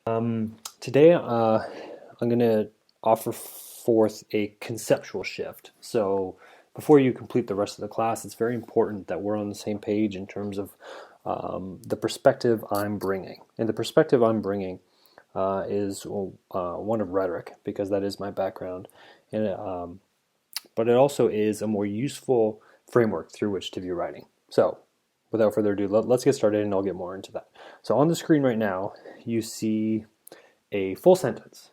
Today, I'm going to offer forth a conceptual shift. So, before you complete the rest of the class, it's very important that we're on the same page in terms of the perspective I'm bringing. And the perspective I'm bringing is one of rhetoric, because that is my background. But it also is a more useful framework through which to view writing. So, without further ado, let's get started and I'll get more into that. So, on the screen right now, you see a full sentence.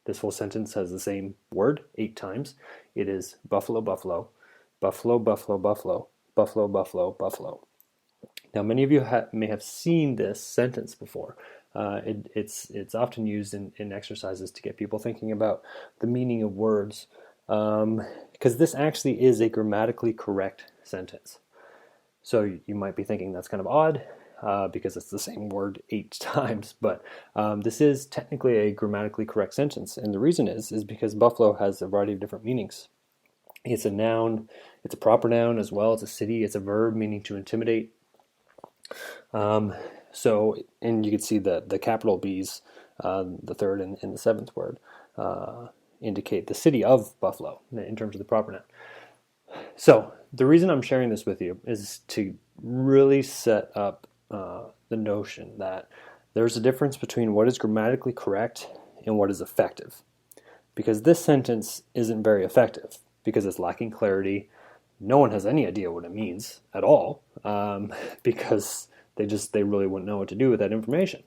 This full sentence has the same word 8 times. It is buffalo, buffalo, buffalo, buffalo, buffalo, buffalo, buffalo, buffalo. Now, many of you may have seen this sentence before. It's often used in exercises to get people thinking about the meaning of words, because this actually is a grammatically correct sentence. So you might be thinking that's kind of odd, because it's the same word 8 times, but this is technically a grammatically correct sentence, and the reason is because buffalo has a variety of different meanings. It's a noun, it's a proper noun as well, it's a city, it's a verb meaning to intimidate. And you can see the capital B's, the third and the seventh word, indicate the city of Buffalo in terms of the proper noun. So the reason I'm sharing this with you is to really set up the notion that there's a difference between what is grammatically correct and what is effective. Because this sentence isn't very effective, because it's lacking clarity. No one has any idea what it means at all, because they really wouldn't know what to do with that information.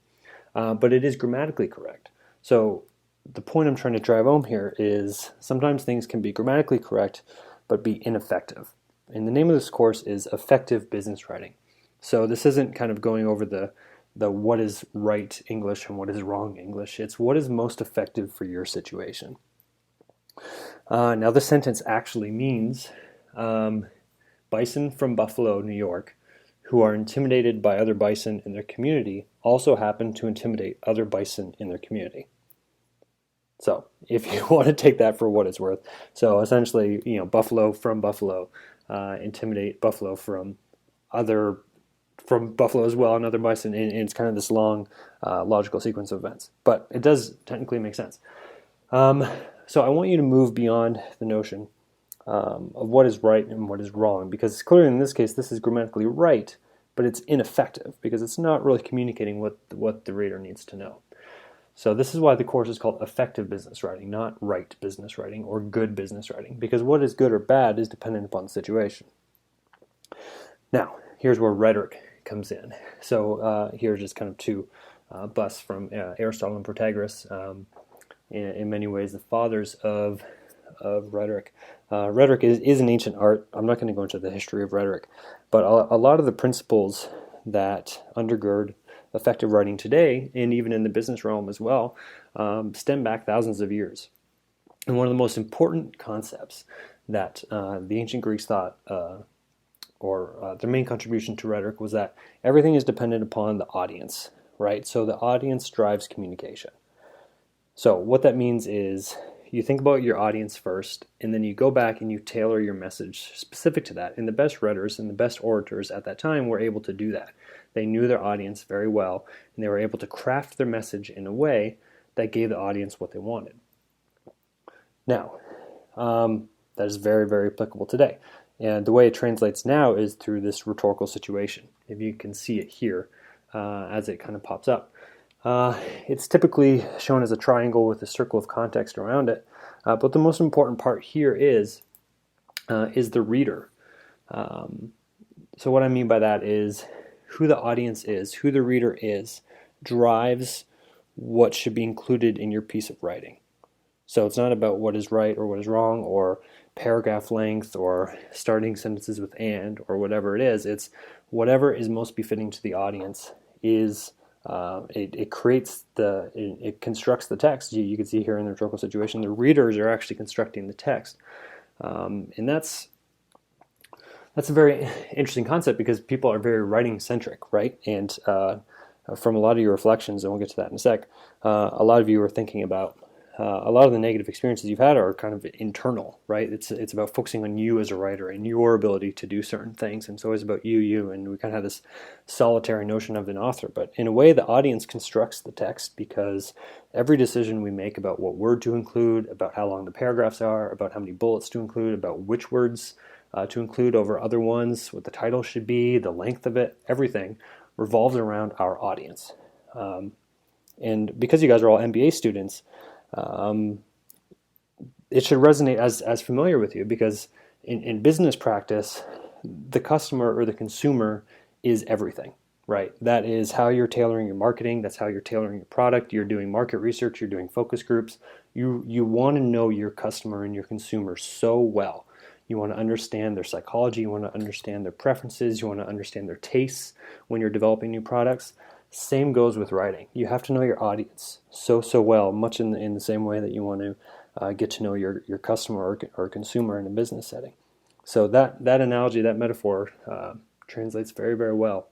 But it is grammatically correct. So the point I'm trying to drive home here is sometimes things can be grammatically correct but be ineffective. And the name of this course is Effective Business Writing. So this isn't kind of going over the what is right English and what is wrong English. It's what is most effective for your situation. Now this sentence actually means bison from Buffalo, New York, who are intimidated by other bison in their community, also happen to intimidate other bison in their community. So if you want to take that for what it's worth, so essentially, Buffalo from Buffalo intimidate Buffalo from Buffalo as well and other bison, and it's kind of this long logical sequence of events. But it does technically make sense. So I want you to move beyond the notion of what is right and what is wrong, because clearly in this case this is grammatically right, but it's ineffective because it's not really communicating what the reader needs to know. So this is why the course is called Effective Business Writing, not right business writing or good business writing, because what is good or bad is dependent upon the situation. Now, here's where rhetoric comes in. So here's just kind of two busts from Aristotle and Protagoras, in many ways the fathers of rhetoric. Rhetoric is an ancient art. I'm not going to go into the history of rhetoric, but a lot of the principles that undergird effective writing today, and even in the business realm as well, stem back thousands of years. And one of the most important concepts that the ancient Greeks thought, or their main contribution to rhetoric, was that everything is dependent upon the audience, right? So the audience drives communication. So what that means is you think about your audience first, and then you go back and you tailor your message specific to that. And the best writers and the best orators at that time were able to do that. They knew their audience very well, and they were able to craft their message in a way that gave the audience what they wanted. Now, that is very, very applicable today. And the way it translates now is through this rhetorical situation. If you can see it here as it kind of pops up. It's typically shown as a triangle with a circle of context around it, but the most important part here is the reader. So what I mean by that is who the audience is, who the reader is, drives what should be included in your piece of writing. So it's not about what is right or what is wrong, or paragraph length, or starting sentences with and, or whatever it is. It's whatever is most befitting to the audience is. It constructs the text. You can see here in the rhetorical situation, the readers are actually constructing the text, and that's a very interesting concept because people are very writing centric, right? And from a lot of your reflections, and we'll get to that in a sec, a lot of you are thinking about a lot of the negative experiences you've had are kind of internal, right? It's about focusing on you as a writer and your ability to do certain things, and it's always about you, and we kind of have this solitary notion of an author. But in a way, the audience constructs the text, because every decision we make about what word to include, about how long the paragraphs are, about how many bullets to include, about which words to include over other ones, what the title should be, the length of it, everything revolves around our audience. And because you guys are all MBA students, it should resonate as familiar with you, because in business practice, the customer or the consumer is everything, right? That is how you're tailoring your marketing. That's how you're tailoring your product. You're doing market research. You're doing focus groups. You want to know your customer and your consumer so well. You want to understand their psychology. You want to understand their preferences. You want to understand their tastes when you're developing new products. Same goes with writing. You have to know your audience so well, much in the same way that you want to get to know your customer or consumer in a business setting. So that analogy, that metaphor, translates very well,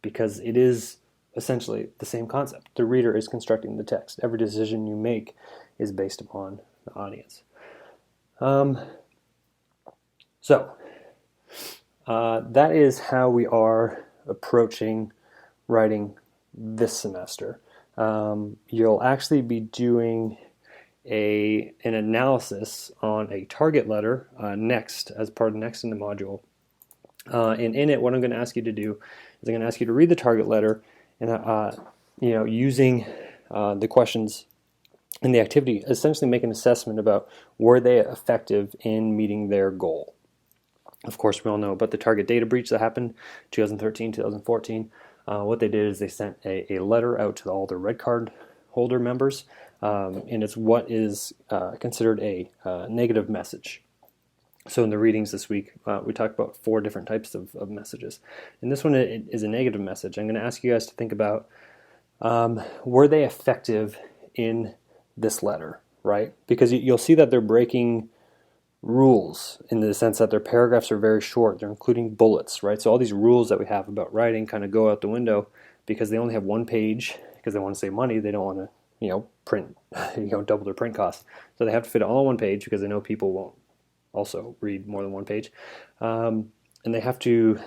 because it is essentially the same concept. The reader is constructing the text. Every decision you make is based upon the audience. So that is how we are approaching writing this semester. You'll actually be doing an analysis on a target letter next, as part of next in the module. And in it, what I'm going to ask you to do is I'm going to ask you to read the target letter, and using the questions and the activity, essentially make an assessment about were they effective in meeting their goal. Of course, we all know about the target data breach that happened 2013, 2014. What they did is they sent a letter out to all their red card holder members, and it's what is considered a negative message. So in the readings this week, we talked about 4 different types of messages. And this one is a negative message. I'm going to ask you guys to think about, were they effective in this letter, right? Because you'll see that they're breaking rules in the sense that their paragraphs are very short. They're including bullets, right? So all these rules that we have about writing kind of go out the window because they only have one page, because they want to save money. They don't want to, print, double their print costs. So they have to fit it all on one page because they know people won't also read more than one page. And they have to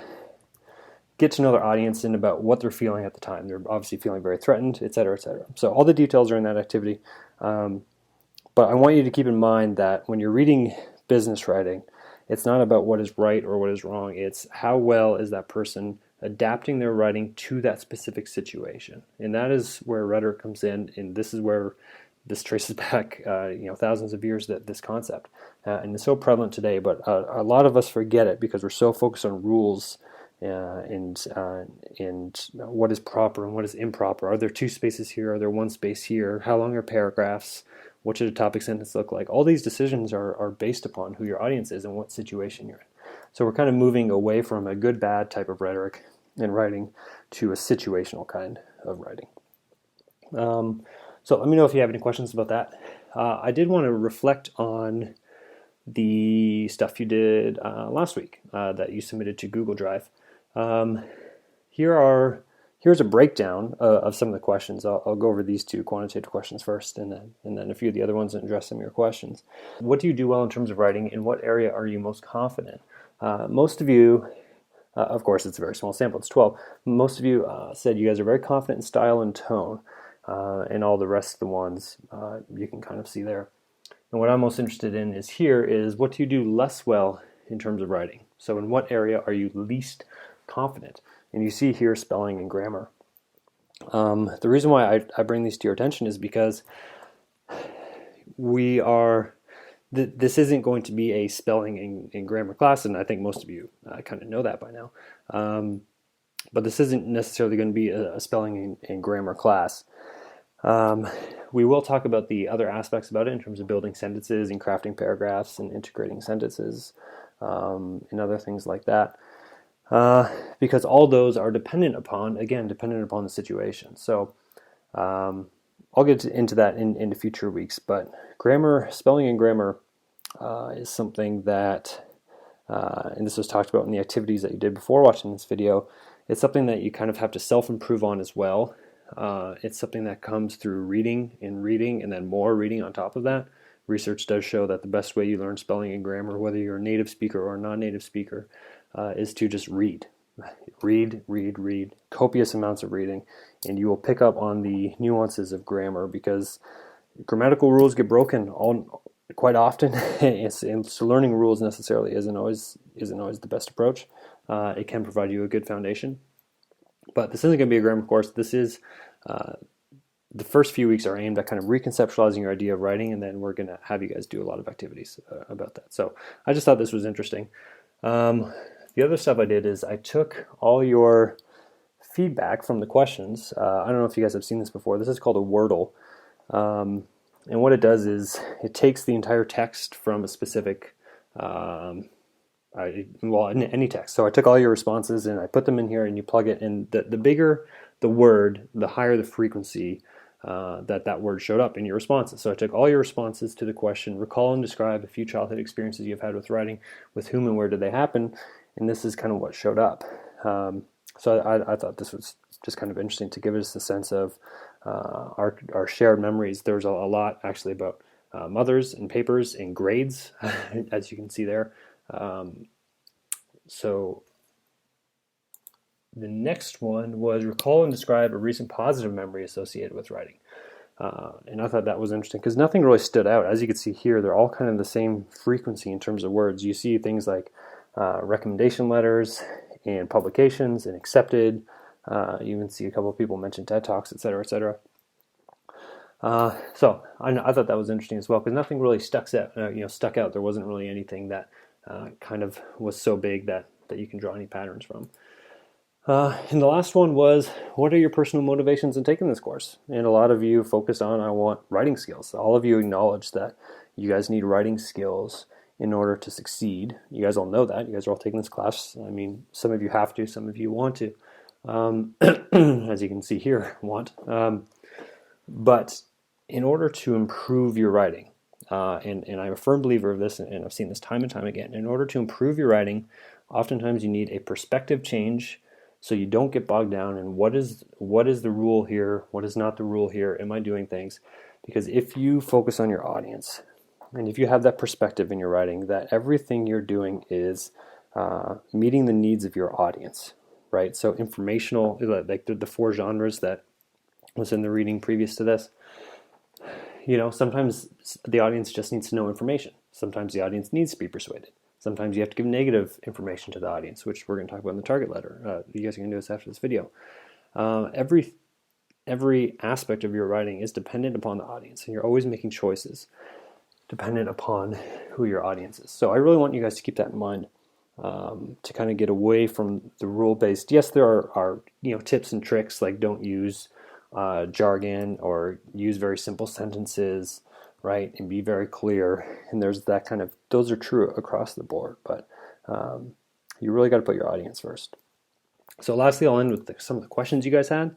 get to know their audience and about what they're feeling at the time. They're obviously feeling very threatened, et cetera, et cetera. So all the details are in that activity. But I want you to keep in mind that when you're reading business writing, it's not about what is right or what is wrong. It's how well is that person adapting their writing to that specific situation. And that is where rhetoric comes in, and this is where this traces back thousands of years, this concept. And it's so prevalent today, but a lot of us forget it because we're so focused on rules and what is proper and what is improper. Are there 2 spaces here? Are there 1 space here? How long are paragraphs? What should a topic sentence look like? All these decisions are based upon who your audience is and what situation you're in. So we're kind of moving away from a good, bad type of rhetoric and writing to a situational kind of writing. So let me know if you have any questions about that. I did want to reflect on the stuff you did last week that you submitted to Google Drive. Here's a breakdown of some of the questions. I'll go over these 2 quantitative questions first, and then a few of the other ones and address some of your questions. What do you do well in terms of writing? In what area are you most confident? Most of you, of course, it's a very small sample. It's 12. Most of you said you guys are very confident in style and tone, and all the rest of the ones you can kind of see there. And what I'm most interested in is what do you do less well in terms of writing? So in what area are you least confident? And you see here spelling and grammar. The reason why I bring these to your attention is because this isn't going to be a spelling and grammar class, and I think most of you kind of know that by now. But this isn't necessarily going to be a spelling and grammar class. We will talk about the other aspects about it in terms of building sentences and crafting paragraphs and integrating sentences and other things like that. Because all those are dependent upon the situation. So I'll get into that in future weeks. But spelling and grammar is something that, and this was talked about in the activities that you did before watching this video, it's something that you kind of have to self-improve on as well. It's something that comes through reading and reading and then more reading on top of that. Research does show that the best way you learn spelling and grammar, whether you're a native speaker or a non-native speaker, is to just read. Read, copious amounts of reading, and you will pick up on the nuances of grammar, because grammatical rules get broken quite often, and so learning rules necessarily isn't always the best approach. It can provide you a good foundation, but this isn't going to be a grammar course. This is the first few weeks are aimed at kind of reconceptualizing your idea of writing, and then we're going to have you guys do a lot of activities about that. So I just thought this was interesting. The other stuff I did is I took all your feedback from the questions. I don't know if you guys have seen this before. This is called a Wordle. And what it does is it takes the entire text from a specific, any text. So I took all your responses and I put them in here, and you plug it, and the bigger the word, the higher the frequency that word showed up in your responses. So I took all your responses to the question, recall and describe a few childhood experiences you've had with writing, with whom and where did they happen, and this is kind of what showed up. So I thought this was just kind of interesting to give us a sense of our shared memories. There's a lot actually about mothers and papers and grades, as you can see there. So the next one was recall and describe a recent positive memory associated with writing. And I thought that was interesting because nothing really stood out. As you can see here, they're all kind of the same frequency in terms of words. You see things like recommendation letters and publications and accepted. You even see a couple of people mention TED Talks, etc., etc. So I thought that was interesting as well because nothing really stuck out. There wasn't really anything that kind of was so big that you can draw any patterns from. And the last one was, what are your personal motivations in taking this course? And a lot of you focus on, I want writing skills. All of you acknowledge that you guys need writing skills in order to succeed. You guys all know that. You guys are all taking this class. I mean, some of you have to, some of you want to. As you can see here, want. But in order to improve your writing, and I'm a firm believer of this, and I've seen this time and time again, in order to improve your writing, oftentimes you need a perspective change so you don't get bogged down in what is the rule here, what is not the rule here, am I doing things? Because if you focus on your audience, and if you have that perspective in your writing, that everything you're doing is meeting the needs of your audience, right? So informational, like the 4 genres that was in the reading previous to this, sometimes the audience just needs to know information. Sometimes the audience needs to be persuaded. Sometimes you have to give negative information to the audience, which we're going to talk about in the target letter. You guys are going to do this after this video. Every aspect of your writing is dependent upon the audience, and you're always making choices dependent upon who your audience is. So I really want you guys to keep that in mind, to kind of get away from the rule-based. Yes, there are tips and tricks, like don't use jargon or use very simple sentences, right, and be very clear. And there's that kind of, those are true across the board, but you really got to put your audience first. So lastly, I'll end with some of the questions you guys had.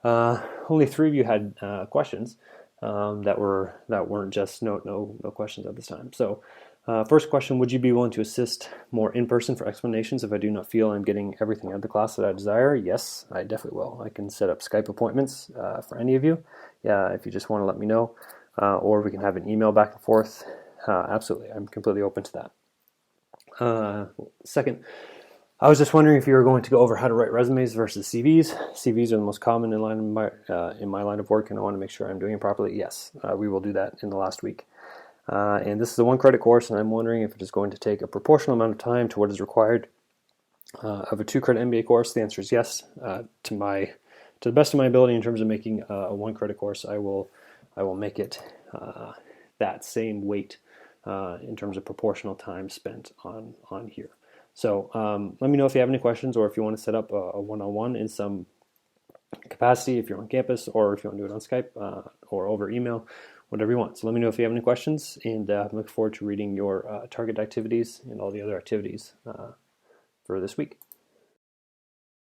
Only 3 of you had questions that weren't just no questions at this time. So first question, would you be willing to assist more in person for explanations if I do not feel I'm getting everything out of the class that I desire? Yes, I definitely will. I can set up Skype appointments for any of you. Yeah, if you just want to let me know. Or we can have an email back and forth. Absolutely, I'm completely open to that. Second, I was just wondering if you were going to go over how to write resumes versus CVs. CVs are the most common in my line of work, and I want to make sure I'm doing it properly. Yes, we will do that in the last week. And this is a 1-credit course, and I'm wondering if it is going to take a proportional amount of time to what is required of a 2-credit MBA course. The answer is yes. To the best of my ability in terms of making a 1-credit course, I will make it that same weight in terms of proportional time spent on here. So let me know if you have any questions, or if you want to set up a one-on-one in some capacity, if you're on campus, or if you want to do it on Skype or over email, whatever you want. So let me know if you have any questions, and I look forward to reading your target activities and all the other activities for this week.